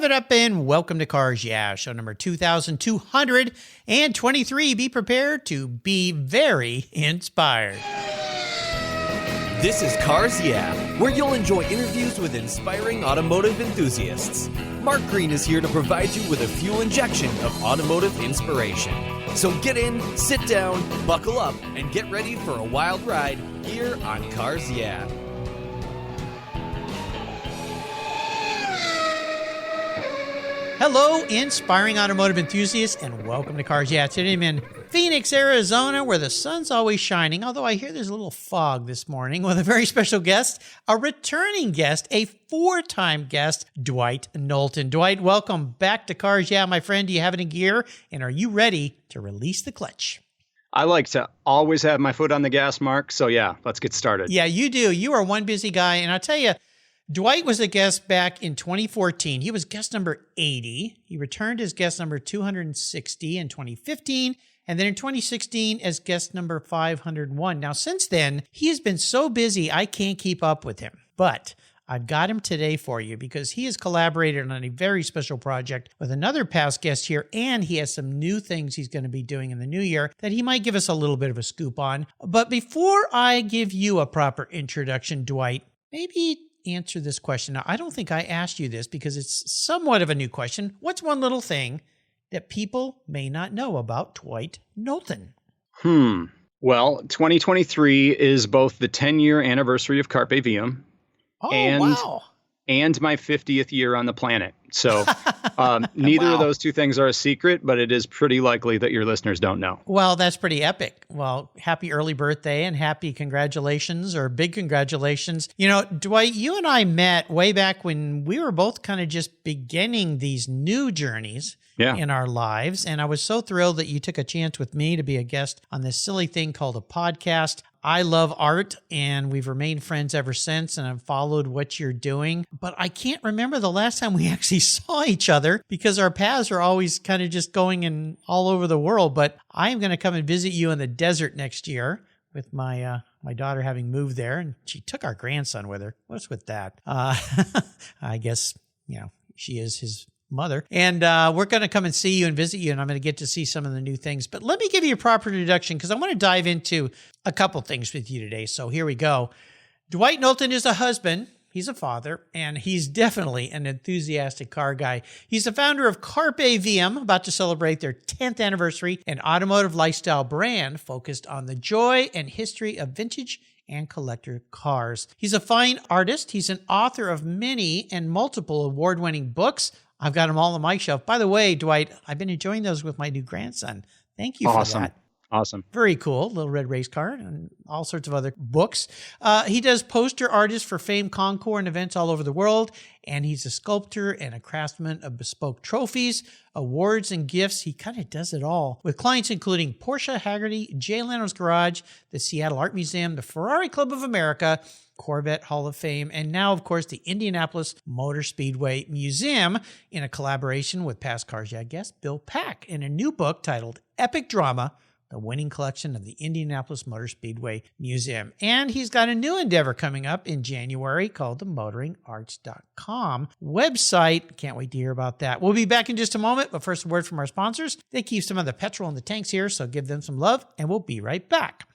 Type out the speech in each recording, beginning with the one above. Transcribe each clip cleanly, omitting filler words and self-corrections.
it up and welcome to Cars Yeah, show number 2223. Be prepared to be very inspired. This is Cars Yeah, where you'll enjoy interviews with inspiring automotive enthusiasts. Mark Green is here to provide you with a fuel injection of automotive inspiration. So get in, sit down, buckle up, and get ready for a wild ride here on Cars Yeah. Hello, inspiring automotive enthusiasts, and welcome to Cars Yeah. Today I'm in Phoenix, Arizona, where the sun's always shining, although I hear there's a little fog this morning, with a very special guest, a returning guest, a four-time guest, Dwight Knowlton. Dwight, welcome back to Cars Yeah, my friend. Do you have any gear, and are you ready to release the clutch? I like to always have my foot on the gas, Mark, so yeah, let's get started. Yeah, you do. You are one busy guy, and I'll tell you, Dwight was a guest back in 2014. He was guest number 80. He returned as guest number 260 in 2015, and then in 2016 as guest number 501. Now, since then, he has been so busy, I can't keep up with him. But I've got him today for you because he has collaborated on a very special project with another past guest here, and he has some new things he's going to be doing in the new year that he might give us a little bit of a scoop on. But before I give you a proper introduction, Dwight, maybe answer this question. Now, I don't think I asked you this because it's somewhat of a new question. What's one little thing that people may not know about Dwight Knowlton? Well, 2023 is both the 10-year anniversary of Carpe Viam and my 50th year on the planet. So neither of those two things are a secret, but it is pretty likely that your listeners don't know. Well, that's pretty epic. Well, happy early birthday and happy congratulations or big congratulations. You know, Dwight, you and I met way back when we were both kind of just beginning these new journeys in our lives. And I was so thrilled that you took a chance with me to be a guest on this silly thing called a podcast. I love art, and we've remained friends ever since, and I've followed what you're doing. But I can't remember the last time we actually saw each other because our paths are always kind of just going in all over the world. But I am going to come and visit you in the desert next year with my daughter having moved there, and she took our grandson with her. What's with that? I guess, she is his mother. And we're going to come and see you and visit you, and I'm going to get to see some of the new things. But let me give you a proper introduction because I want to dive into a couple things with you today. So here we go. Dwight Knowlton is a husband. He's a father, and he's definitely an enthusiastic car guy. He's the founder of Carpe Viam, about to celebrate their 10th anniversary, an automotive lifestyle brand focused on the joy and history of vintage and collector cars. He's a fine artist. He's an author of many and multiple award-winning books. I've got them all on my shelf. By the way, Dwight, I've been enjoying those with my new grandson. Thank you for that. Awesome. Very cool. Little red race car and all sorts of other books. He does poster artists for famed concours and events all over the world. And he's a sculptor and a craftsman of bespoke trophies, awards, and gifts. He kind of does it all with clients including Porsche, Haggerty, Jay Leno's Garage, the Seattle Art Museum, the Ferrari Club of America, Corvette Hall of Fame, and now, of course, the Indianapolis Motor Speedway Museum in a collaboration with past Cars Yeah guest Bill Pack in a new book titled Epic Drama, the winning collection of the Indianapolis Motor Speedway Museum. And he's got a new endeavor coming up in January called the motoringarts.com website. Can't wait to hear about that. We'll be back in just a moment, but first a word from our sponsors. They keep some of the petrol in the tanks here, so give them some love, and we'll be right back.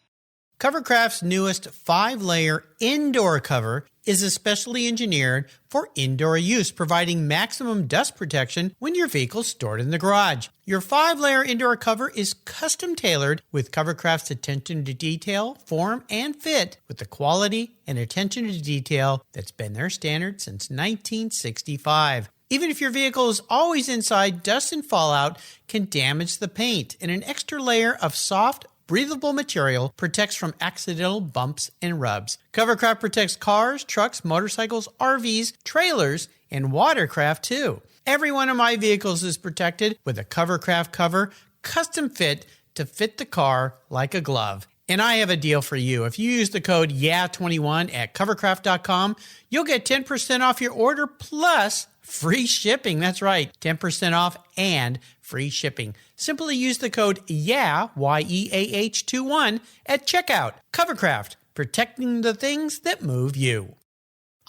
Covercraft's newest 5-layer indoor cover is especially engineered for indoor use, providing maximum dust protection when your vehicle's stored in the garage. Your 5-layer indoor cover is custom tailored with Covercraft's attention to detail, form, and fit with the quality and attention to detail that's been their standard since 1965. Even if your vehicle is always inside, dust and fallout can damage the paint, and an extra layer of soft, breathable material protects from accidental bumps and rubs. Covercraft protects cars, trucks, motorcycles, RVs, trailers, and watercraft too. Every one of my vehicles is protected with a Covercraft cover, custom fit to fit the car like a glove. And I have a deal for you. If you use the code YEAH21 at covercraft.com, you'll get 10% off your order plus free shipping. That's right, 10% off and free shipping. Simply use the code YEAH, YEAH21 at checkout. Covercraft, protecting the things that move you.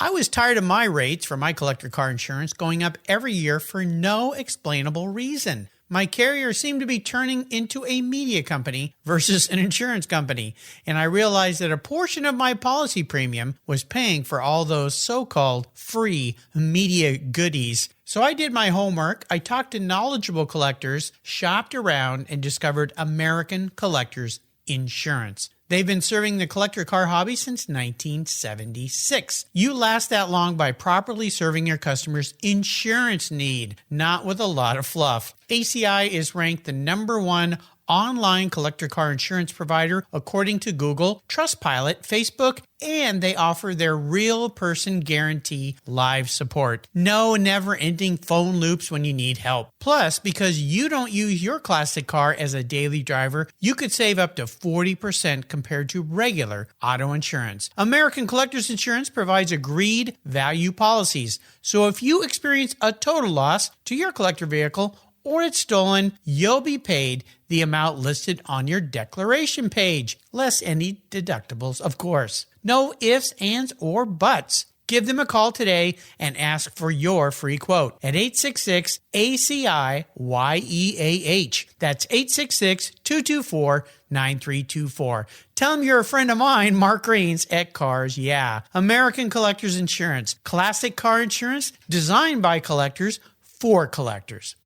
I was tired of my rates for my collector car insurance going up every year for no explainable reason. My carrier seemed to be turning into a media company versus an insurance company, and I realized that a portion of my policy premium was paying for all those so-called free media goodies. So I did my homework, I talked to knowledgeable collectors, shopped around, and discovered American Collectors Insurance. They've been serving the collector car hobby since 1976. You last that long by properly serving your customers' insurance need, not with a lot of fluff. ACI is ranked the #1 online collector car insurance provider according to Google, Trustpilot, Facebook, and they offer their real person guarantee live support. No never-ending phone loops when you need help. Plus, because you don't use your classic car as a daily driver, you could save up to 40% compared to regular auto insurance. American Collectors Insurance provides agreed value policies. So if you experience a total loss to your collector vehicle or it's stolen, you'll be paid the amount listed on your declaration page, less any deductibles, of course. No ifs, ands, or buts. Give them a call today and ask for your free quote at 866-ACI-YEAH. That's 866-224-9324. Tell them you're a friend of mine, Mark Greens at Cars Yeah. American Collectors Insurance. Classic car insurance designed by collectors for collectors.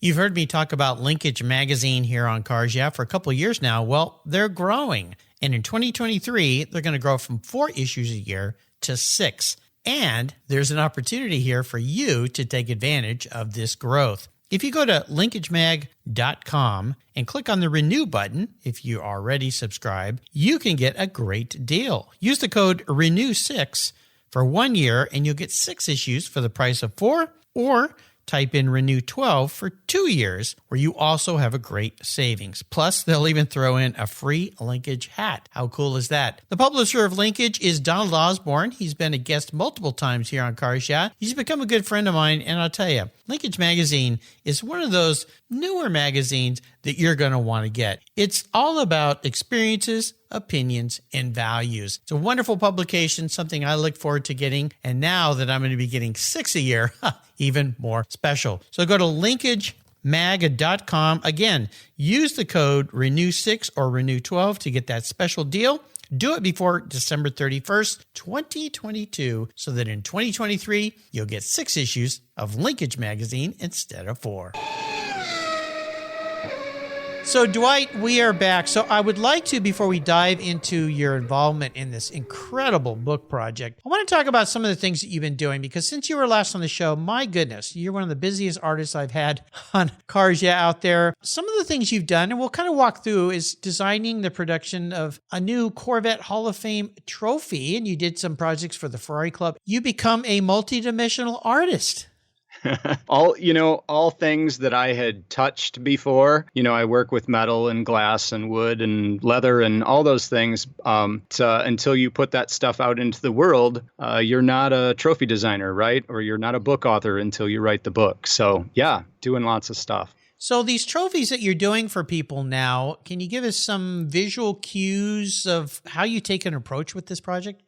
You've heard me talk about Linkage Magazine here on Cars Yeah for a couple of years now. Well, they're growing. And in 2023, they're going to grow from 4 issues a year to 6. And there's an opportunity here for you to take advantage of this growth. If you go to linkagemag.com and click on the Renew button, if you already subscribe, you can get a great deal. Use the code RENEW6 for 1 year, and you'll get 6 issues for the price of 4, or type in Renew 12 for 2 years, where you also have a great savings. Plus, they'll even throw in a free Linkage hat. How cool is that? The publisher of Linkage is Donald Osborne. He's been a guest multiple times here on Cars Yeah. He's become a good friend of mine, and I'll tell you, Linkage Magazine is one of those newer magazines that you're going to want to get. It's all about experiences, opinions, and values. It's a wonderful publication, something I look forward to getting. And now that I'm going to be getting 6 a year, even more special. So go to linkagemag.com. Again, use the code RENEW6 or RENEW12 to get that special deal. Do it before December 31st, 2022, so that in 2023, you'll get 6 issues of Linkage Magazine instead of 4. So, Dwight, we are back. So I would like to, before we dive into your involvement in this incredible book project, I want to talk about some of the things that you've been doing, because since you were last on the show, my goodness, you're one of the busiest artists I've had on Cars Yeah out there. Some of the things you've done, and we'll kind of walk through, is designing the production of a new Corvette Hall of Fame trophy, and you did some projects for the Ferrari Club. You become a multidimensional artist. all things that I had touched before. I work with metal and glass and wood and leather and all those things. Until you put that stuff out into the world, you're not a trophy designer, right? Or you're not a book author until you write the book. So yeah, doing lots of stuff. So these trophies that you're doing for people now, can you give us some visual cues of how you take an approach with this project?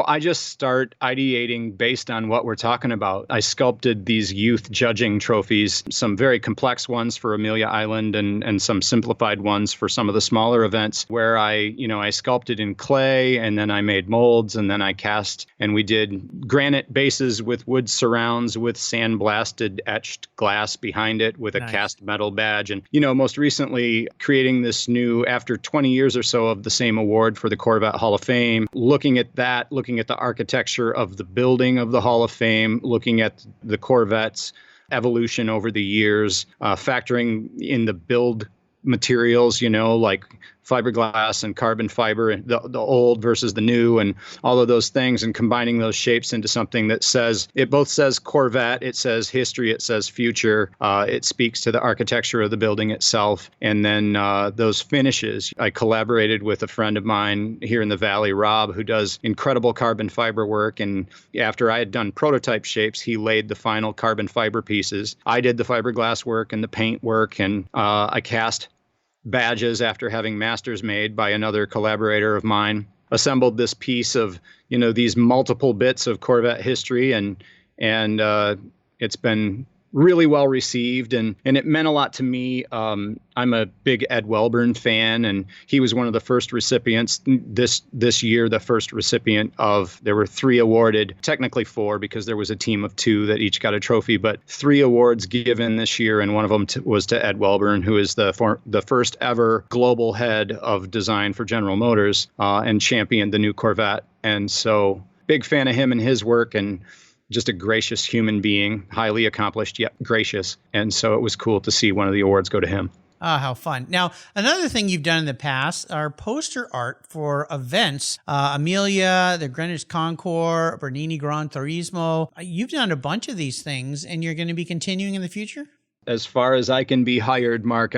I just start ideating based on what we're talking about. I sculpted these youth judging trophies, some very complex ones for Amelia Island and some simplified ones for some of the smaller events, where I sculpted in clay, and then I made molds, and then I cast, and we did granite bases with wood surrounds with sandblasted etched glass behind it with a cast metal badge. And, most recently creating this new, after 20 years or so of the same award for the Corvette Hall of Fame, looking at that, looking at the architecture of the building of the Hall of Fame, looking at the Corvette's evolution over the years, factoring in the build materials, like fiberglass and carbon fiber, the old versus the new, and all of those things, and combining those shapes into something that it both says Corvette, it says history, it says future, it speaks to the architecture of the building itself. And then those finishes, I collaborated with a friend of mine here in the Valley, Rob, who does incredible carbon fiber work. And after I had done prototype shapes, he laid the final carbon fiber pieces. I did the fiberglass work and the paint work, and I cast badges after having masters made by another collaborator of mine, assembled this piece of, these multiple bits of Corvette history, and it's been really well received, and it meant a lot to me. I'm a big Ed Welburn fan, and he was one of the first recipients this year, the first recipient of, there were 3 awarded, technically 4 because there was a team of 2 that each got a trophy, but 3 awards given this year, and one of them was to Ed Welburn, who is the first ever global head of design for General Motors, and championed the new Corvette. And so big fan of him and his work, and just a gracious human being, highly accomplished, yet gracious. And so it was cool to see one of the awards go to him. Ah, how fun. Now, another thing you've done in the past are poster art for events. Amelia, the Greenwich Concours, Bernini Gran Turismo. You've done a bunch of these things, and you're going to be continuing in the future? As far as I can be hired, Mark,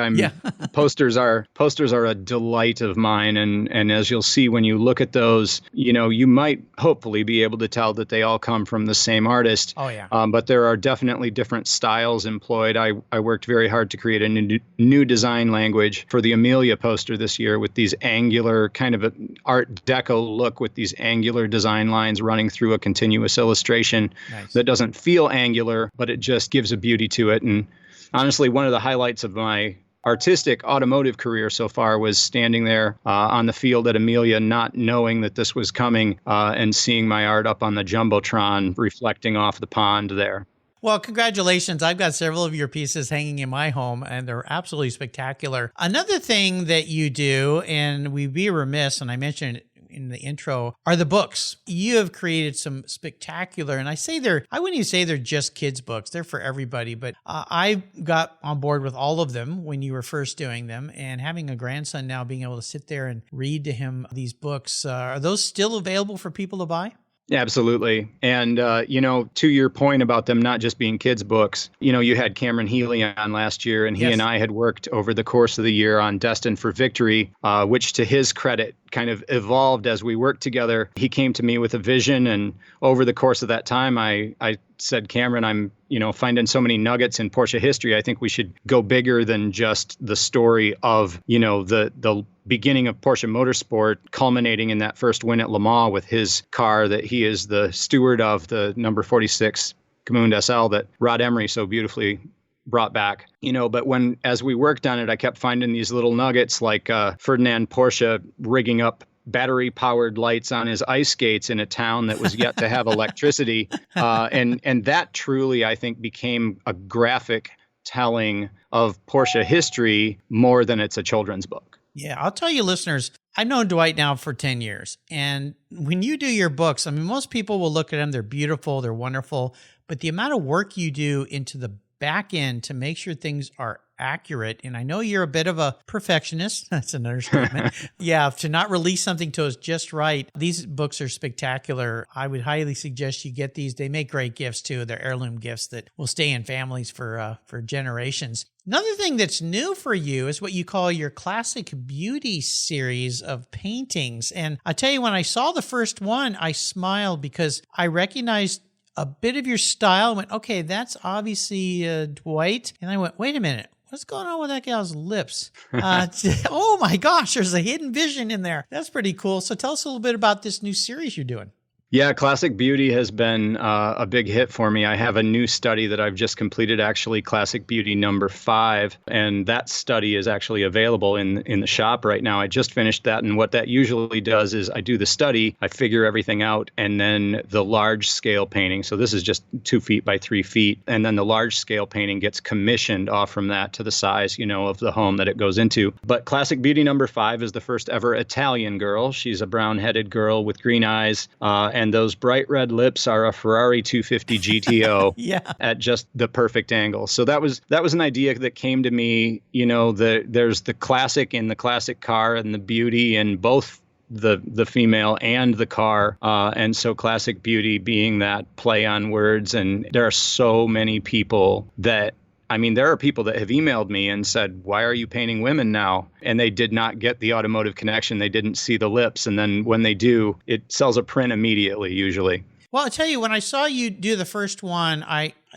posters are a delight of mine. And as you'll see when you look at those, you might hopefully be able to tell that they all come from the same artist. Oh, yeah. But there are definitely different styles employed. I worked very hard to create a new design language for the Amelia poster this year with these angular, kind of an Art Deco look with these angular design lines running through a continuous illustration. Nice. That doesn't feel angular, but it just gives a beauty to it. And honestly, one of the highlights of my artistic automotive career so far was standing there on the field at Amelia, not knowing that this was coming, and seeing my art up on the Jumbotron reflecting off the pond there. Well, congratulations. I've got several of your pieces hanging in my home, and they're absolutely spectacular. Another thing that you do, and we'd be remiss, and I mentioned it in the intro, are the books. You have created some spectacular, and I wouldn't even say they're just kids' books. They're for everybody, but I got on board with all of them when you were first doing them, and having a grandson now, being able to sit there and read to him these books, are those still available for people to buy? Absolutely. And, to your point about them not just being kids' books, you had Cameron Healy on last year, and he Yes. and I had worked over the course of the year on Destined for Victory, which to his credit kind of evolved as we worked together. He came to me with a vision, and over the course of that time, I said, Cameron, I'm, finding so many nuggets in Porsche history. I think we should go bigger than just the story of, the beginning of Porsche motorsport, culminating in that first win at Le Mans with his car that he is the steward of, the number 46 Gmund SL that Rod Emery so beautifully brought back. But as we worked on it, I kept finding these little nuggets like Ferdinand Porsche rigging up battery-powered lights on his ice skates in a town that was yet to have electricity. And that truly, I think, became a graphic telling of Porsche history more than it's a children's book. Yeah, I'll tell you, listeners, I've known Dwight now for 10 years. And when you do your books, most people will look at them. They're beautiful. They're wonderful. But the amount of work you do into the back end to make sure things are accurate. And I know you're a bit of a perfectionist. That's an understatement. Yeah, to not release something to us just right. These books are spectacular. I would highly suggest you get these. They make great gifts too. They're heirloom gifts that will stay in families for generations. Another thing that's new for you is what you call your Classic Beauty series of paintings. And I tell you, when I saw the first one, I smiled because I recognized a bit of your style. I went, okay, that's obviously Dwight. And I went, wait a minute. What's going on with that gal's lips? Oh my gosh, there's a hidden vision in there. That's pretty cool. So tell us a little bit about this new series you're doing. Yeah, Classic Beauty has been a big hit for me. I have a new study that I've just completed, actually, Classic Beauty number 5, and that study is actually available in the shop right now. I just finished that, and what that usually does is I do the study, I figure everything out, and then the large-scale painting, so this is just 2 feet by 3 feet, and then the large-scale painting gets commissioned off from that to the size, of the home that it goes into. But Classic Beauty number 5 is the first ever Italian girl. She's a brown-headed girl with green eyes, and those bright red lips are a Ferrari 250 GTO Yeah. at just the perfect angle. So that was an idea that came to me. There's the classic in the classic car and the beauty in both the female and the car. And so Classic Beauty being that play on words. And there are so many people that there are people that have emailed me and said, why are you painting women now? And they did not get the automotive connection. They didn't see the lips. And then when they do, it sells a print immediately, usually. Well, I'll tell you, when I saw you do the first one,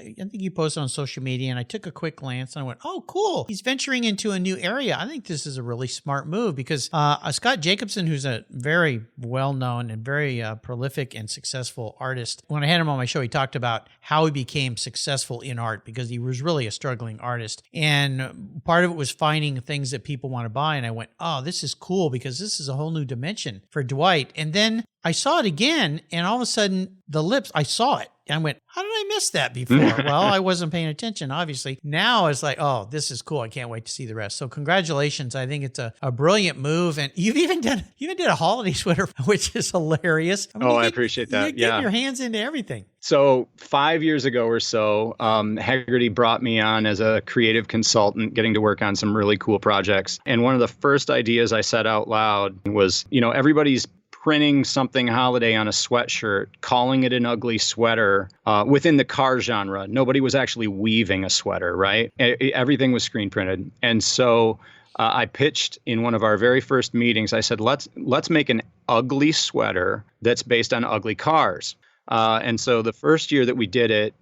I think you posted on social media, and I took a quick glance and I went, oh, cool. He's venturing into a new area. I think this is a really smart move because Scott Jacobson, who's a very well-known and very prolific and successful artist, when I had him on my show, he talked about how he became successful in art because he was really a struggling artist. And part of it was finding things that people want to buy. And I went, oh, this is cool because this is a whole new dimension for Dwight. And then I saw it again, and all of a sudden, the lips, I saw it. And I went, how did I miss that before? Well, I wasn't paying attention, obviously. Now it's like, oh, this is cool. I can't wait to see the rest. So congratulations. I think it's a brilliant move. And you even did a holiday sweater, which is hilarious. I mean, I appreciate that. You get your hands into everything. So 5 years ago or so, Haggerty brought me on as a creative consultant, getting to work on some really cool projects. And one of the first ideas I said out loud was, everybody's printing something holiday on a sweatshirt, calling it an ugly sweater within the car genre. Nobody was actually weaving a sweater, right? Everything was screen printed. And so I pitched in one of our very first meetings. I said, let's make an ugly sweater that's based on ugly cars. And so the first year that we did it,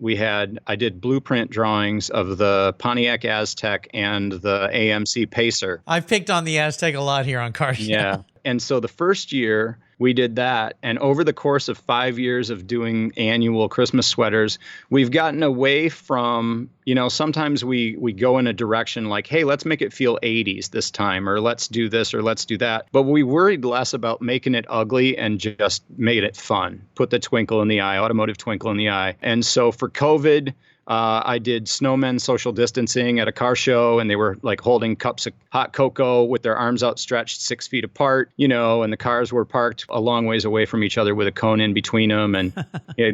I did blueprint drawings of the Pontiac Aztek and the AMC Pacer. I've picked on the Aztek a lot here on Cars. Yeah. And so the first year we did that. And over the course of 5 years of doing annual Christmas sweaters, we've gotten away from, sometimes we go in a direction like, hey, let's make it feel 80s this time, or let's do this, or let's do that. But we worried less about making it ugly and just made it fun. Put the twinkle in the eye, automotive twinkle in the eye. And so for COVID, I did snowmen social distancing at a car show, and they were like holding cups of hot cocoa with their arms outstretched 6 feet apart, and the cars were parked a long ways away from each other with a cone in between them. And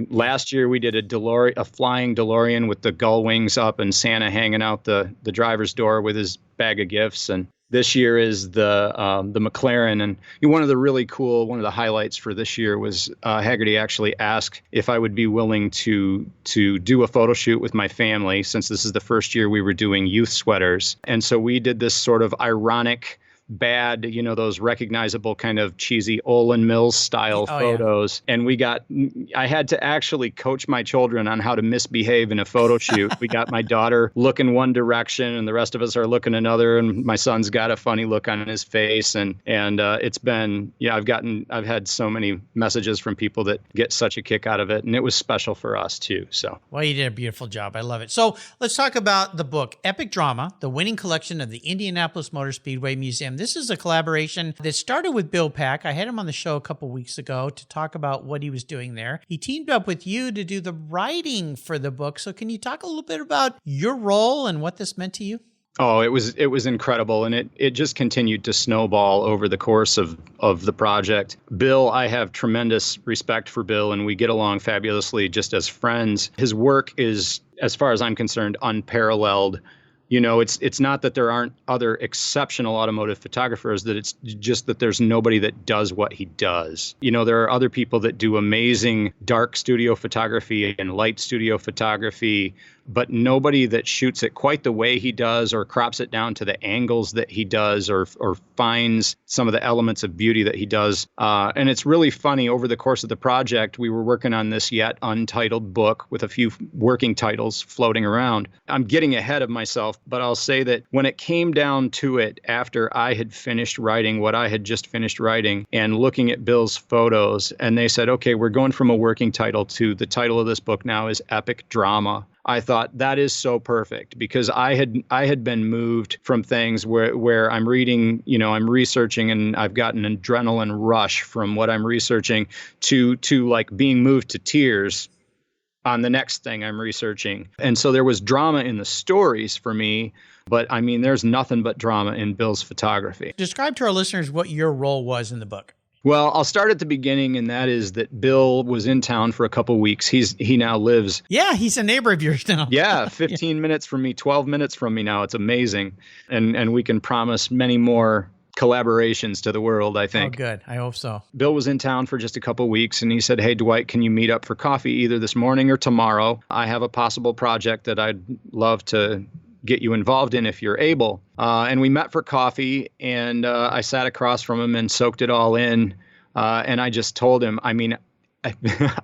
last year we did a flying DeLorean with the gull wings up and Santa hanging out the driver's door with his bag of gifts. And this year is the McLaren. And one of the highlights for this year was Haggerty actually asked if I would be willing to do a photo shoot with my family, since this is the first year we were doing youth sweaters. And so we did this sort of ironic, bad, those recognizable kind of cheesy Olin Mills style photos. Yeah. And I had to actually coach my children on how to misbehave in a photo shoot. We got my daughter looking one direction and the rest of us are looking another. And my son's got a funny look on his face. And it's been, I've had so many messages from people that get such a kick out of it. And it was special for us too. So, well, you did a beautiful job. I love it. So let's talk about the book, Epic Drama, the winning collection of the Indianapolis Motor Speedway Museum. This is a collaboration that started with Bill Pack. I had him on the show a couple weeks ago to talk about what he was doing there. He teamed up with you to do the writing for the book. So can you talk a little bit about your role and what this meant to you? Oh, it was incredible. And it just continued to snowball over the course of the project. Bill, I have tremendous respect for Bill, and we get along fabulously just as friends. His work is, as far as I'm concerned, unparalleled. It's not that there aren't other exceptional automotive photographers, that it's just that there's nobody that does what he does. There are other people that do amazing dark studio photography and light studio photography, but nobody that shoots it quite the way he does, or crops it down to the angles that he does, or finds some of the elements of beauty that he does. And it's really funny, over the course of the project, we were working on this yet untitled book with a few working titles floating around. I'm getting ahead of myself, but I'll say that when it came down to it, after I had finished writing what I had just finished writing and looking at Bill's photos, and they said, okay, we're going from a working title to the title of this book now is Epic Drama. I thought that is so perfect, because I had been moved from things where I'm reading, I'm researching, and I've got an adrenaline rush from what I'm researching to like being moved to tears on the next thing I'm researching. And so there was drama in the stories for me, but I mean, there's nothing but drama in Bill's photography. Describe to our listeners what your role was in the book. Well, I'll start at the beginning, and that is that Bill was in town for a couple weeks. He now lives. Yeah, he's a neighbor of yours now. Yeah, 15 minutes from me, 12 minutes from me now. It's amazing. And we can promise many more collaborations to the world, I think. Oh, good. I hope so. Bill was in town for just a couple weeks, and he said, hey, Dwight, can you meet up for coffee either this morning or tomorrow? I have a possible project that I'd love to get you involved in if you're able. And we met for coffee, and I sat across from him and soaked it all in. And I just told him, I mean,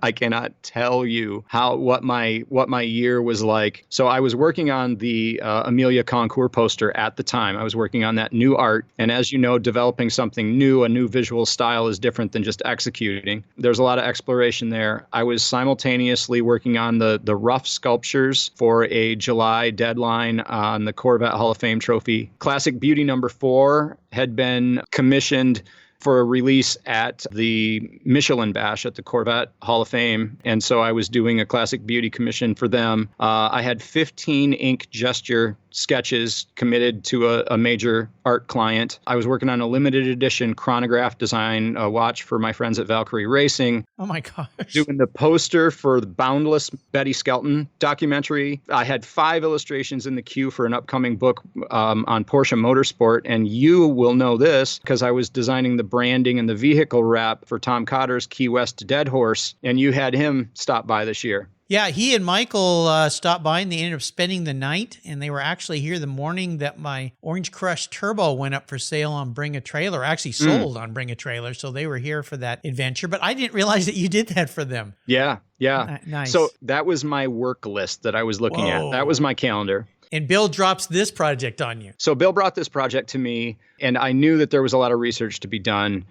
I cannot tell you what my year was like. So I was working on the Amelia Concours poster at the time. I was working on that new art. And as you know, developing something new, a new visual style is different than just executing. There's a lot of exploration there. I was simultaneously working on the rough sculptures for a July deadline on the Corvette Hall of Fame trophy. Classic Beauty number 4 had been commissioned for a release at the Michelin Bash at the Corvette Hall of Fame. And so I was doing a Classic Beauty commission for them. I had 15 ink gesture sketches committed to a major art client. I was working on a limited edition chronograph design watch for my friends at Valkyrie Racing. Oh my gosh. Doing the poster for the Boundless Betty Skelton documentary. I had 5 illustrations in the queue for an upcoming book on Porsche Motorsport. And you will know this because I was designing the branding and the vehicle wrap for Tom Cotter's Key West Dead Horse. And you had him stop by this year. Yeah, he and Michael stopped by and they ended up spending the night. And they were actually here the morning that my Orange Crush Turbo went up for sale on Bring a Trailer, actually sold on Bring a Trailer. So they were here for that adventure. But I didn't realize that you did that for them. Yeah. Nice. So that was my work list that I was looking at. That was my calendar. And Bill drops this project on you. So Bill brought this project to me, and I knew that there was a lot of research to be done.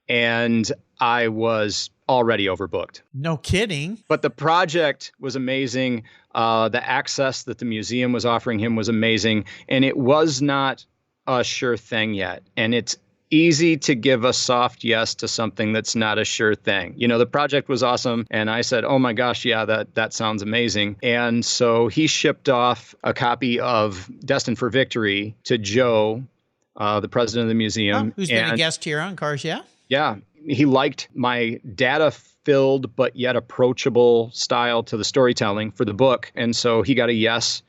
And I was already overbooked. No kidding. But the project was amazing. The access that the museum was offering him was amazing. And it was not a sure thing yet. And it's easy to give a soft yes to something that's not a sure thing. You know, the project was awesome. And I said, oh my gosh, yeah, that sounds amazing. And so he shipped off a copy of Destined for Victory to Joe, the president of the museum. Who's been a guest here on Cars Yeah? Yeah. He liked my data-filled but yet approachable style to the storytelling for the book. And so he got a yes.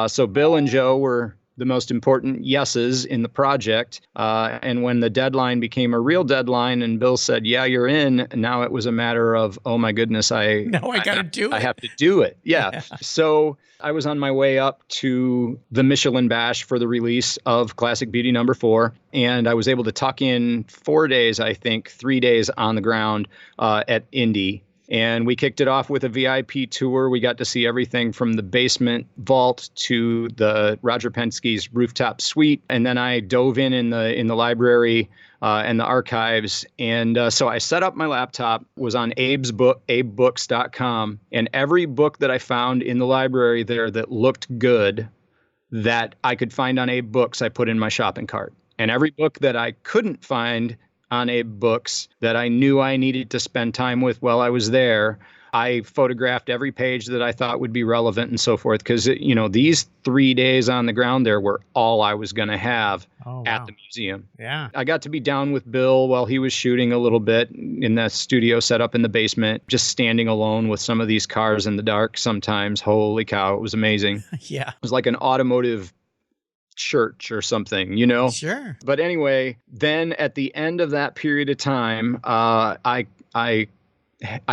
So Bill and Joe were the most important yeses in the project. And when the deadline became a real deadline and Bill said, yeah, you're in, now it was a matter of, oh my goodness, I got to do it. I have to do it. Yeah. So I was on my way up to the Michelin Bash for the release of Classic Beauty number 4. And I was able to tuck in 4 days, I think, 3 days on the ground at Indy. And we kicked it off with a VIP tour. We got to see everything from the basement vault to the Roger Penske's rooftop suite. And then I dove in the library and the archives. And so I set up my laptop, was on Abe's book, abebooks.com. And every book that I found in the library there that looked good that I could find on Abe Books, I put in my shopping cart. And every book that I couldn't find on Abe Books that I knew I needed to spend time with while I was there, I photographed every page that I thought would be relevant and so forth. Because, you know, these 3 days on the ground there were all I was going to have at the museum. Yeah. I got to be down with Bill while he was shooting a little bit in that studio set up in the basement, just standing alone with some of these cars in the dark sometimes. Holy cow, it was amazing. Yeah. It was like an automotive church or something, you know? Sure. But anyway, then at the end of that period of time, I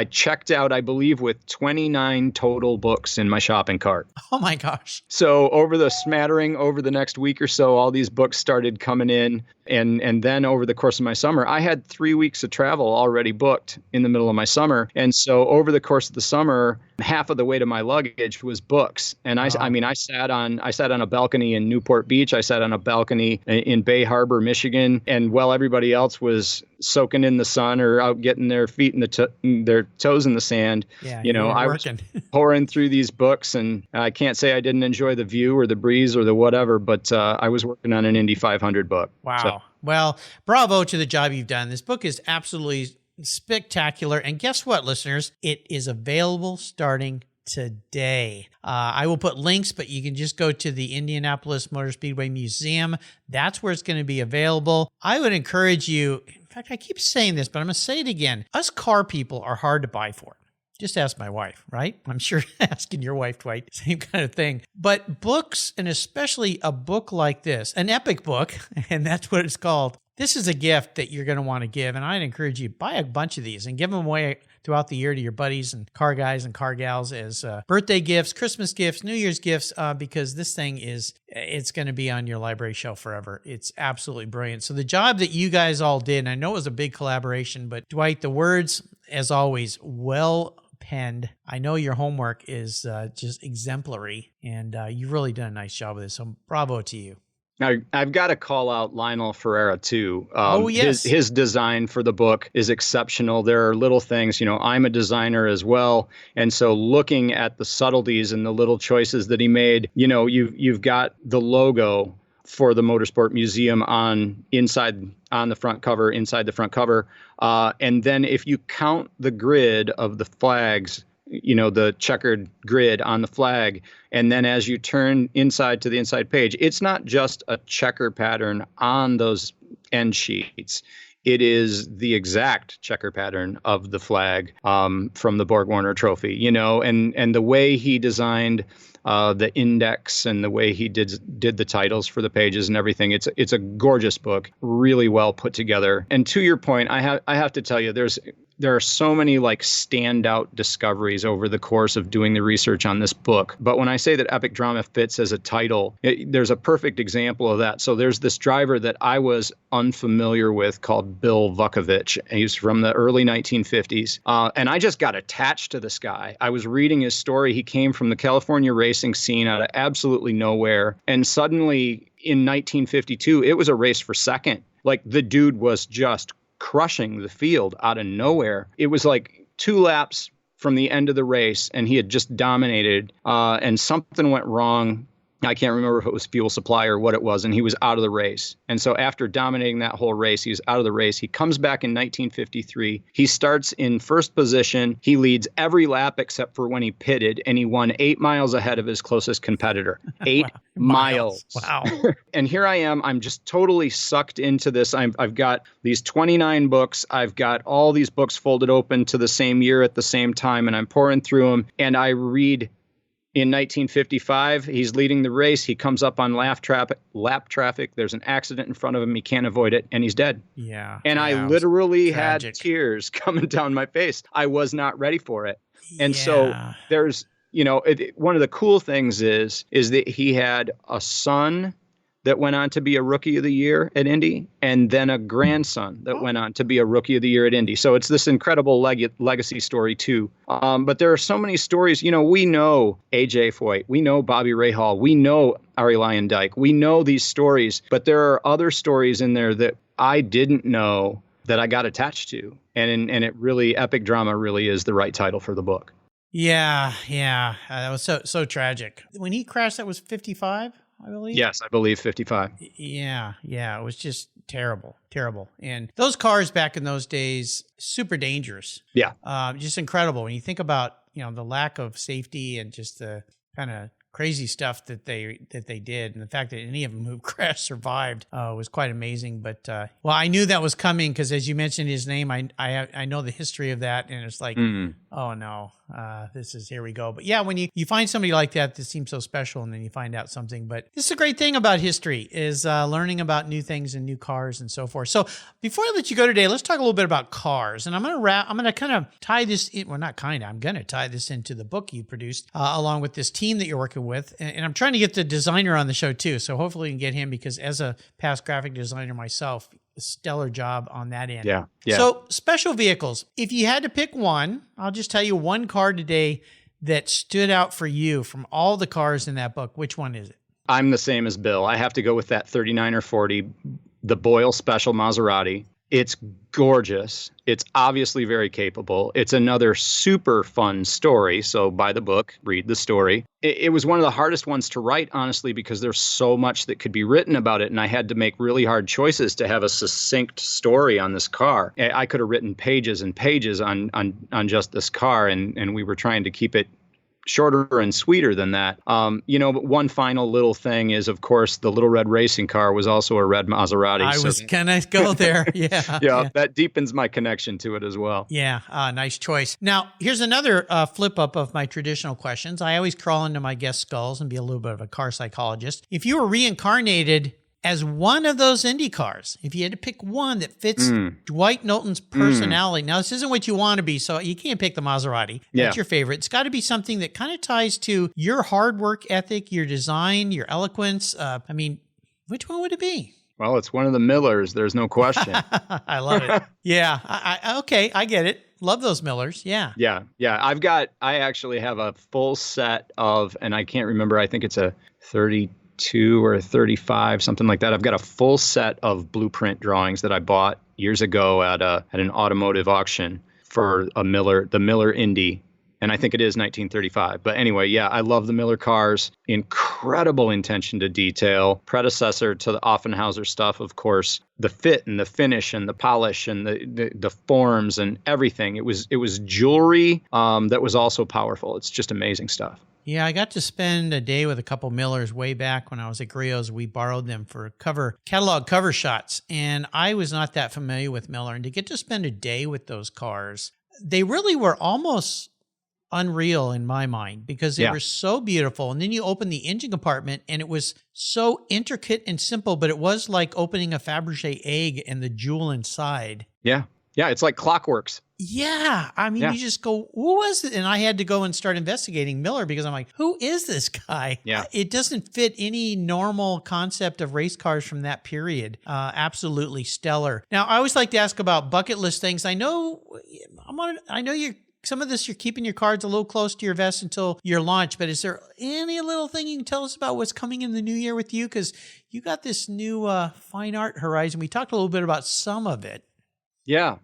checked out, I believe, with 29 total books in my shopping cart. Oh my gosh. So over the next week or so, all these books started coming in. And then over the course of my summer, I had 3 weeks of travel already booked in the middle of my summer. And so over the course of the summer, half of the weight of my luggage was books. And I sat on a balcony in Newport Beach. I sat on a balcony in Bay Harbor, Michigan. And while everybody else was soaking in the sun or out getting their feet in their toes in the sand, I was pouring through these books. And I can't say I didn't enjoy the view or the breeze or the whatever, but I was working on an Indy 500 book. Wow. So. Well, bravo to the job you've done. This book is absolutely spectacular. And guess what, listeners? It is available starting today. I will put links, but you can just go to the Indianapolis Motor Speedway Museum. That's where it's going to be available. I would encourage you, in fact, I keep saying this, but I'm going to say it again. Us car people are hard to buy for. Just ask my wife, right? I'm sure asking your wife, Dwight, same kind of thing. But books, and especially a book like this, an epic book, and that's what it's called. This is a gift that you're going to want to give, and I'd encourage you, buy a bunch of these and give them away throughout the year to your buddies and car guys and car gals as birthday gifts, Christmas gifts, New Year's gifts, because this thing it's going to be on your library shelf forever. It's absolutely brilliant. So the job that you guys all did, and I know it was a big collaboration, but Dwight, the words as always, well penned. I know your homework is just exemplary, and you've really done a nice job with this. So bravo to you. I've got to call out Lionel Ferreira too. Oh, yes. His design for the book is exceptional. There are little things, I'm a designer as well. And so looking at the subtleties and the little choices that he made, you've got the logo for the Motorsport Museum inside the front cover. And then if you count the grid of the flags, the checkered grid on the flag, and then as you turn inside to the inside page, it's not just a checker pattern on those end sheets. It is the exact checker pattern of the flag from the Borg-Warner Trophy, and the way he designed the index and the way he did the titles for the pages and everything. It's a gorgeous book, really well put together. And to your point, I have to tell you, there are so many standout discoveries over the course of doing the research on this book. But when I say that epic drama fits as a title, there's a perfect example of that. So there's this driver that I was unfamiliar with called Bill Vukovich. He's from the early 1950s. And I just got attached to this guy. I was reading his story. He came from the California racing scene out of absolutely nowhere. And suddenly in 1952, it was a race for second. The dude was just crushing the field out of nowhere. It was 2 laps from the end of the race, and he had just dominated, and something went wrong. I can't remember if it was fuel supply or what it was, and he was out of the race. And so after dominating that whole race, he was out of the race. He comes back in 1953. He starts in first position. He leads every lap except for when he pitted, and he won 8 miles ahead of his closest competitor. 8 miles. Wow. And here I am. I'm just totally sucked into this. I've got these 29 books. I've got all these books folded open to the same year at the same time, and I'm pouring through them, and I read in 1955, he's leading the race. He comes up on lap traffic. There's an accident in front of him. He can't avoid it, and he's dead. Yeah. And I literally had tears coming down my face. I was not ready for it. And so there's, one of the cool things is that he had a son that went on to be a Rookie of the Year at Indy, and then a grandson that went on to be a Rookie of the Year at Indy. So it's this incredible legacy story too. But there are so many stories. We know A.J. Foyt, we know Bobby Rahal, we know Arie Luyendyk, we know these stories, but there are other stories in there that I didn't know that I got attached to. And it really, epic drama really is the right title for the book. Yeah. That was so tragic. When he crashed, that was 55? I believe. Yes, I believe 55. Yeah. It was just terrible. And those cars back in those days, super dangerous. Yeah. Just incredible. When you think about, the lack of safety and just the kind of crazy stuff that they did, and the fact that any of them who crashed survived was quite amazing. But I knew that was coming because, as you mentioned his name, I know the history of that, and it's like, oh no, here we go. But yeah, when you find somebody like that seems so special, and then you find out something. But this is a great thing about history is learning about new things and new cars and so forth. So before I let you go today, let's talk a little bit about cars, and I'm going to kind of tie this in. Well, not kind of. I'm going to tie this into the book you produced along with this team that you're working with, and I'm trying to get the designer on the show too. So hopefully we can get him because as a past graphic designer myself, a stellar job on that end. Yeah. So special vehicles. If you had to pick one, I'll just tell you one car today that stood out for you from all the cars in that book. Which one is it? I'm the same as Bill. I have to go with that 39 or 40, the Boyle Special Maserati. It's gorgeous. It's obviously very capable. It's another super fun story. So buy the book, read the story. It was one of the hardest ones to write, honestly, because there's so much that could be written about it. And I had to make really hard choices to have a succinct story on this car. I could have written pages and pages on just this car. And we were trying to keep it shorter and sweeter than that. But one final little thing is, of course, the Little Red Racing Car was also a red Maserati. I was going to go there. Yeah. That deepens my connection to it as well. Yeah. Nice choice. Now, here's another flip up of my traditional questions. I always crawl into my guest skulls and be a little bit of a car psychologist. If you were reincarnated as one of those Indy cars, if you had to pick one that fits Dwight Knowlton's personality. Now, this isn't what you want to be, so you can't pick the Maserati. That's your favorite. It's got to be something that kind of ties to your hard work ethic, your design, your eloquence. Which one would it be? Well, it's one of the Millers. There's no question. I love it. Yeah. Okay, I get it. Love those Millers. Yeah. Yeah. I actually have a full set of, and I can't remember, I think it's a 32 or 35, something like that. I've got a full set of blueprint drawings that I bought years ago at an automotive auction for the Miller Indy. And I think it is 1935. But anyway, yeah, I love the Miller cars. Incredible attention to detail. Predecessor to the Offenhauser stuff, of course. The fit and the finish and the polish and the forms and everything. It was jewelry that was also powerful. It's just amazing stuff. Yeah, I got to spend a day with a couple Millers way back when I was at Griot's. We borrowed them for catalog cover shots. And I was not that familiar with Miller. And to get to spend a day with those cars, they really were almost unreal in my mind because they were so beautiful. And then you open the engine compartment and it was so intricate and simple, but it was like opening a Fabergé egg and the jewel inside. Yeah. Yeah. It's like clockworks. Yeah. I mean, you just go, who was it? And I had to go and start investigating Miller because I'm like, who is this guy? Yeah. It doesn't fit any normal concept of race cars from that period. Absolutely stellar. Now, I always like to ask about bucket list things. I know some of this, you're keeping your cards a little close to your vest until your launch, but is there any little thing you can tell us about what's coming in the new year with you? Because you got this new fine art horizon. We talked a little bit about some of it. Yeah.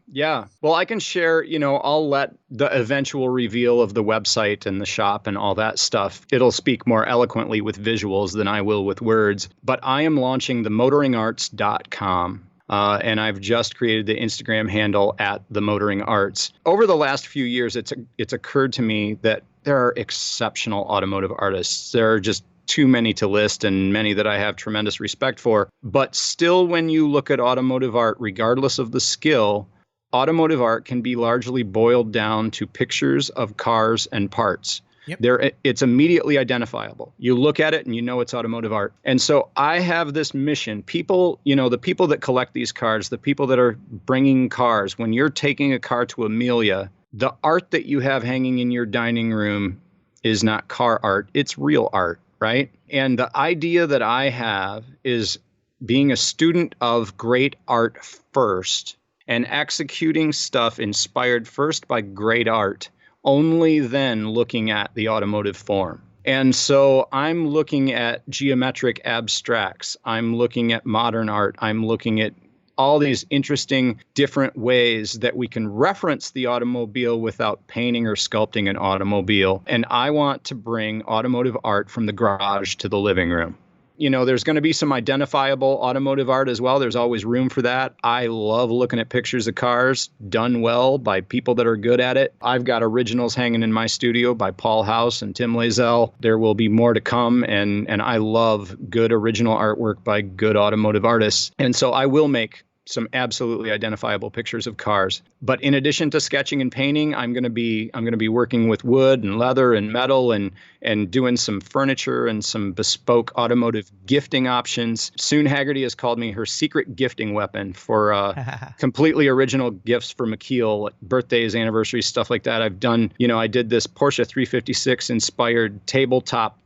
Well, I can share, I'll let the eventual reveal of the website and the shop and all that stuff. It'll speak more eloquently with visuals than I will with words. But I am launching the motoringarts.com. And I've just created the Instagram handle at the Motoring Arts. Over the last few years, it's occurred to me that there are exceptional automotive artists. There are just too many to list and many that I have tremendous respect for. But still, when you look at automotive art, regardless of the skill, automotive art can be largely boiled down to pictures of cars and parts. Yep. It's immediately identifiable. You look at it and you know it's automotive art. And so I have this mission. People, the people that collect these cars, the people that are bringing cars, when you're taking a car to Amelia, the art that you have hanging in your dining room is not car art. It's real art, right? And the idea that I have is being a student of great art first and executing stuff inspired first by great art, only then looking at the automotive form. And so I'm looking at geometric abstracts. I'm looking at modern art. I'm looking at all these interesting different ways that we can reference the automobile without painting or sculpting an automobile. And I want to bring automotive art from the garage to the living room. There's going to be some identifiable automotive art as well. There's always room for that. I love looking at pictures of cars done well by people that are good at it. I've got originals hanging in my studio by Paul House and Tim Lazell. There will be more to come, and I love good original artwork by good automotive artists. And so I will make some absolutely identifiable pictures of cars. But in addition to sketching and painting, I'm going to be working with wood and leather and metal and doing some furniture and some bespoke automotive gifting options. Soon Haggerty has called me her secret gifting weapon for completely original gifts for McKeel, birthdays, anniversaries, stuff like that. I've done, I did this Porsche 356 inspired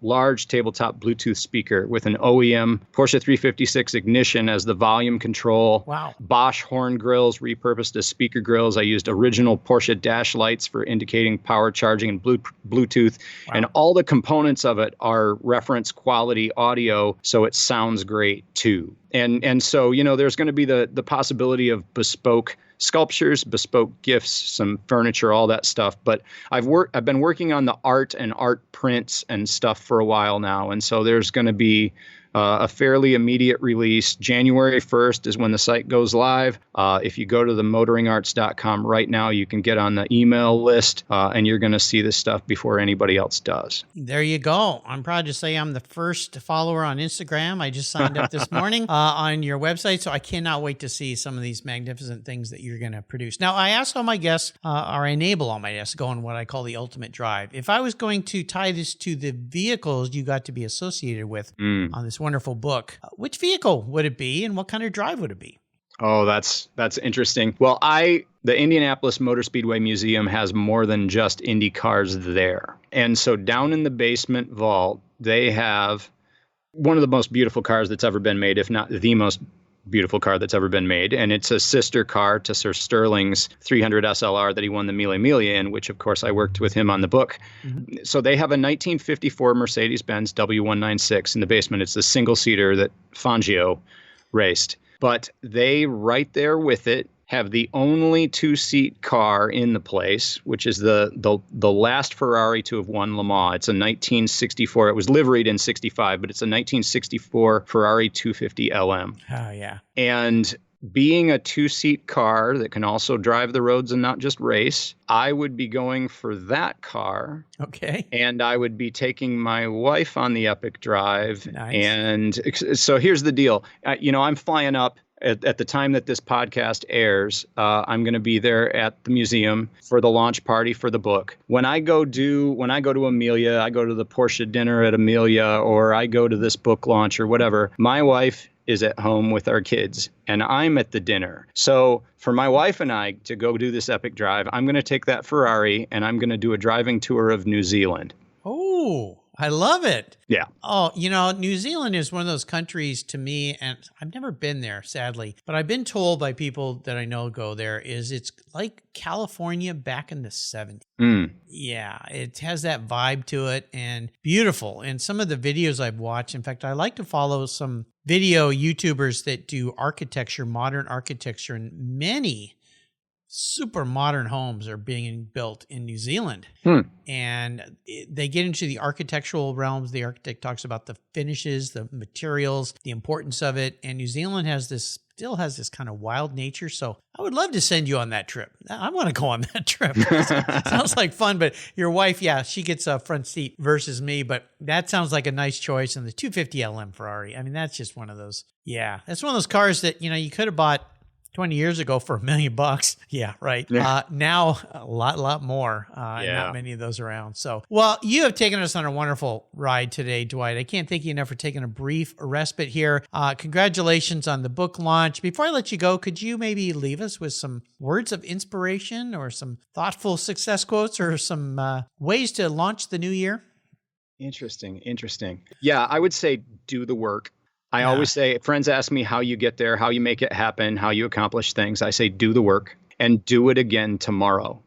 large tabletop Bluetooth speaker with an OEM Porsche 356 ignition as the volume control. Wow. Bosch horn grills repurposed as speaker grills. I used original Porsche dash lights for indicating power charging and Bluetooth. Wow. And all the components of it are reference quality audio, so it sounds great too. And so, there's going to be the possibility of bespoke sculptures, bespoke gifts, some furniture, all that stuff. But I've been working on the art and art prints and stuff for a while now. And so there's going to be a fairly immediate release. January 1st is when the site goes live. If you go to the motoringarts.com right now, you can get on the email list and you're going to see this stuff before anybody else does. There you go. I'm proud to say I'm the first follower on Instagram. I just signed up this morning on your website, so I cannot wait to see some of these magnificent things that you're going to produce. Now, I asked all my guests, or I enable all my guests to go on what I call the ultimate drive. If I was going to tie this to the vehicles you got to be associated with on this wonderful book, which vehicle would it be and what kind of drive would it be? Oh, that's interesting. Well, the Indianapolis Motor Speedway Museum has more than just Indy cars there. And so down in the basement vault, they have one of the most beautiful cars that's ever been made, if not the most beautiful car that's ever been made. And it's a sister car to Sir Sterling's 300 SLR that he won the Mille Miglia in, which, of course, I worked with him on the book. Mm-hmm. So they have a 1954 Mercedes-Benz W196 in the basement. It's the single-seater that Fangio raced. But they, right there with it, have the only two-seat car in the place, which is the last Ferrari to have won Le Mans. It's a 1964. It was liveried in 65, but it's a 1964 Ferrari 250 LM. Oh, yeah. And being a two-seat car that can also drive the roads and not just race, I would be going for that car. Okay. And I would be taking my wife on the Epic Drive. Nice. And so here's the deal. I'm flying up. At the time that this podcast airs, I'm going to be there at the museum for the launch party for the book. When I go to Amelia, I go to the Porsche dinner at Amelia, or I go to this book launch or whatever, my wife is at home with our kids and I'm at the dinner. So for my wife and I to go do this epic drive, I'm going to take that Ferrari and I'm going to do a driving tour of New Zealand. Oh, I love it. Yeah. Oh, New Zealand is one of those countries to me, and I've never been there, sadly, but I've been told by people that I know go there it's like California back in the 70s. Mm. Yeah, it has that vibe to it and beautiful. And some of the videos I've watched, in fact, I like to follow some video YouTubers that do architecture, modern architecture, and many super modern homes are being built in New Zealand. And they get into the architectural realms. The architect talks about the finishes, the materials, the importance of it. And New Zealand still has this kind of wild nature. So I would love to send you on that trip. I want to go on that trip. Sounds like fun, but your wife, yeah, she gets a front seat versus me, but that sounds like a nice choice. And the 250 LM Ferrari, I mean, that's just one of those. Yeah, that's one of those cars that, you could have bought 20 years ago for $1 million. Yeah, right. Yeah. Now a lot more. Not many of those around. So, well, you have taken us on a wonderful ride today, Dwight. I can't thank you enough for taking a brief respite here. Congratulations on the book launch. Before I let you go, could you maybe leave us with some words of inspiration or some thoughtful success quotes or some ways to launch the new year? Interesting. Yeah, I would say do the work. I always say, friends ask me how you get there, how you make it happen, how you accomplish things. I say, do the work and do it again tomorrow.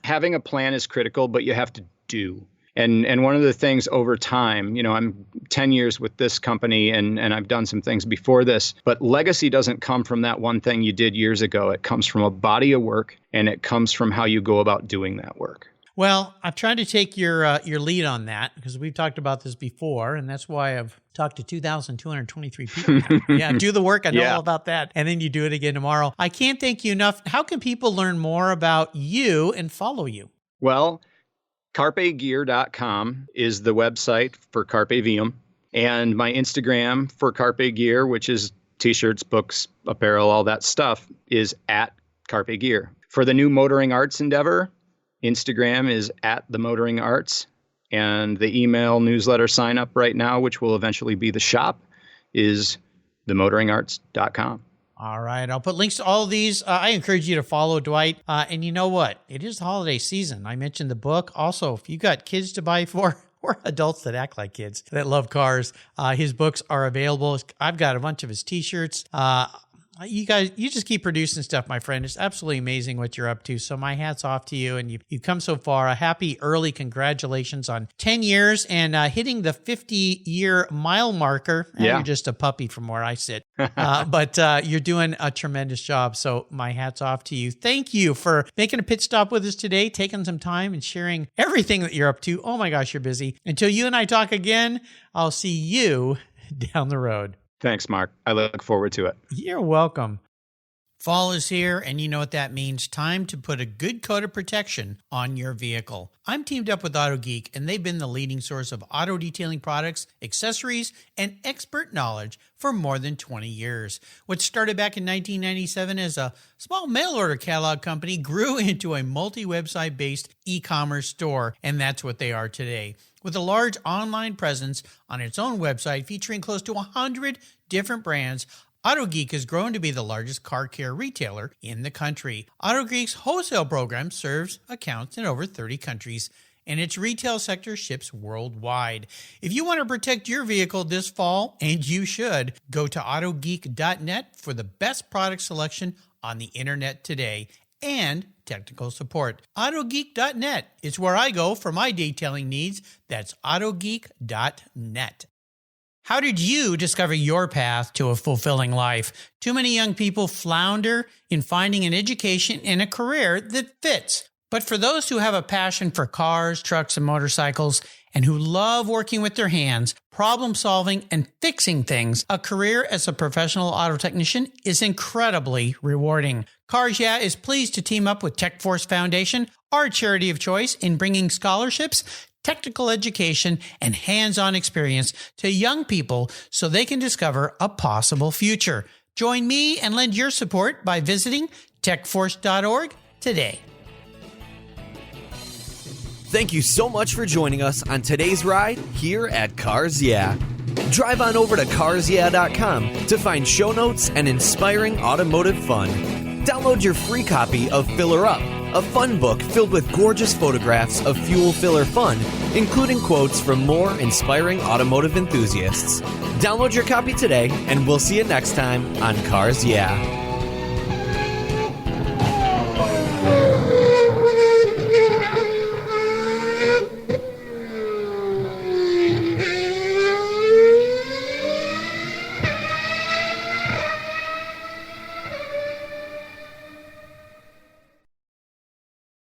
Having a plan is critical, but you have to do. And one of the things over time, I'm 10 years with this company and I've done some things before this, but legacy doesn't come from that one thing you did years ago. It comes from a body of work and it comes from how you go about doing that work. Well, I've tried to take your lead on that because we've talked about this before, and that's why I've talked to 2,223 people. Yeah, do the work. I know all about that. And then you do it again tomorrow. I can't thank you enough. How can people learn more about you and follow you? Well, carpegear.com is the website for Carpe Viam, and my Instagram for Carpe Gear, which is t-shirts, books, apparel, all that stuff, is at Carpe Gear. For the new motoring arts endeavor, Instagram is at the Motoring Arts, and the email newsletter sign up right now, which will eventually be the shop, is themotoringarts.com. All right. I'll put links to all of these. I encourage you to follow Dwight. And you know what? It is the holiday season. I mentioned the book. Also, if you got kids to buy for, or adults that act like kids that love cars, his books are available. I've got a bunch of his t-shirts. You guys, you just keep producing stuff, my friend. It's absolutely amazing what you're up to. So my hat's off to you, and you've come so far. A happy early congratulations on 10 years and hitting the 50-year mile marker. You're just a puppy from where I sit. But you're doing a tremendous job. So my hat's off to you. Thank you for making a pit stop with us today, taking some time and sharing everything that you're up to. Oh my gosh, you're busy. Until you and I talk again, I'll see you down the road. Thanks, Mark. I look forward to it. You're welcome. Fall is here, and you know what that means. Time to put a good coat of protection on your vehicle. I'm teamed up with AutoGeek, and they've been the leading source of auto detailing products, accessories, and expert knowledge for more than 20 years. What started back in 1997 as a small mail-order catalog company grew into a multi-website-based e-commerce store, and that's what they are today. With a large online presence on its own website featuring close to 100 different brands, AutoGeek has grown to be the largest car care retailer in the country. AutoGeek's wholesale program serves accounts in over 30 countries, and its retail sector ships worldwide. If you want to protect your vehicle this fall, and you should, go to autogeek.net for the best product selection on the internet today and technical support. Autogeek.net is where I go for my detailing needs. That's autogeek.net. How did you discover your path to a fulfilling life? Too many young people flounder in finding an education and a career that fits. But for those who have a passion for cars, trucks, and motorcycles, and who love working with their hands, problem solving, and fixing things, a career as a professional auto technician is incredibly rewarding. Cars Yeah! is pleased to team up with TechForce Foundation, our charity of choice, in bringing scholarships, technical education, and hands-on experience to young people so they can discover a possible future. Join me and lend your support by visiting techforce.org today. Thank you so much for joining us on today's ride here at Cars Yeah! Drive on over to carsyeah.com to find show notes and inspiring automotive fun. Download your free copy of Filler Up, a fun book filled with gorgeous photographs of fuel filler fun, including quotes from more inspiring automotive enthusiasts. Download your copy today, and we'll see you next time on Cars Yeah!